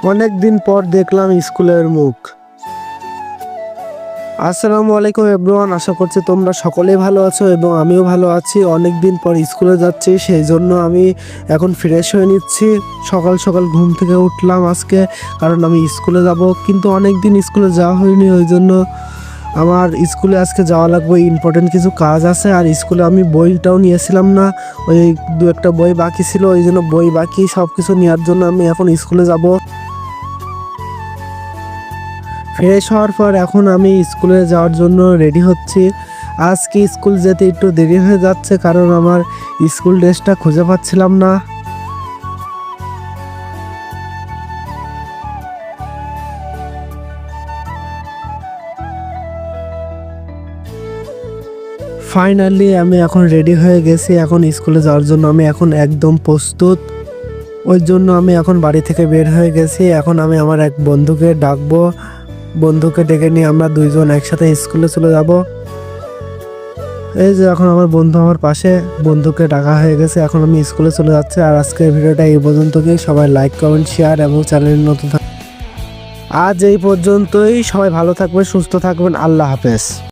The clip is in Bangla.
অনেক দিন পর দেখলাম স্কুলের মুখ। আসসালামু আলাইকুম এভরিওয়ান, আশা করছি তোমরা সকলেই ভালো আছো এবং আমিও ভালো আছি। অনেক দিন পর স্কুলে যাচ্ছি, সেই জন্য আমি এখন ফ্রেশ হয়ে নিচ্ছি। সকাল সকাল ঘুম থেকে উঠলাম আজকে, কারণ আমি স্কুলে যাব। কিন্তু অনেক দিন স্কুলে যাওয়া হয়নি, ওই জন্য আমার স্কুলে আজকে যাওয়া লাগবে। ইম্পর্টেন্ট কিছু কাজ আছে, আর স্কুলে আমি বইটাও নিয়েছিলাম না, ওই দু একটা বই বাকি ছিল, ওই জন্য বই বাকি সব কিছু নেওয়ার জন্য আমি এখন স্কুলে যাব। ফ্রেশ হওয়ার পর এখন আমি স্কুলে যাওয়ার জন্য রেডি হচ্ছি। আজকে স্কুল যেতে একটু দেরি হয়ে যাচ্ছে, কারণ আমার স্কুল ড্রেসটা খুঁজে পাচ্ছিলাম না। ফাইনালি আমি এখন রেডি হয়ে গেছি। এখন স্কুলে যাওয়ার জন্য আমি এখন একদম প্রস্তুত। ওই জন্য আমি এখন বাড়ি থেকে বের হয়ে গেছি। এখন আমি আমার এক বন্ধুকে ডাকবো, বন্ধুকে ডেকে নিয়ে আমরা দুইজন একসাথে স্কুলে চলে যাব। এই যে এখন আমার বন্ধু আমার পাশে, বন্ধুকে ডাকা হয়ে গেছে। এখন আমি স্কুলে চলে যাচ্ছি। আর আজকের ভিডিওটা এই পর্যন্তই। সবাই লাইক, কমেন্ট, শেয়ার এবং চ্যানেল নতুন আজ এই পর্যন্তই। সবাই ভালো থাকবেন, সুস্থ থাকবেন। আল্লাহ হাফেজ।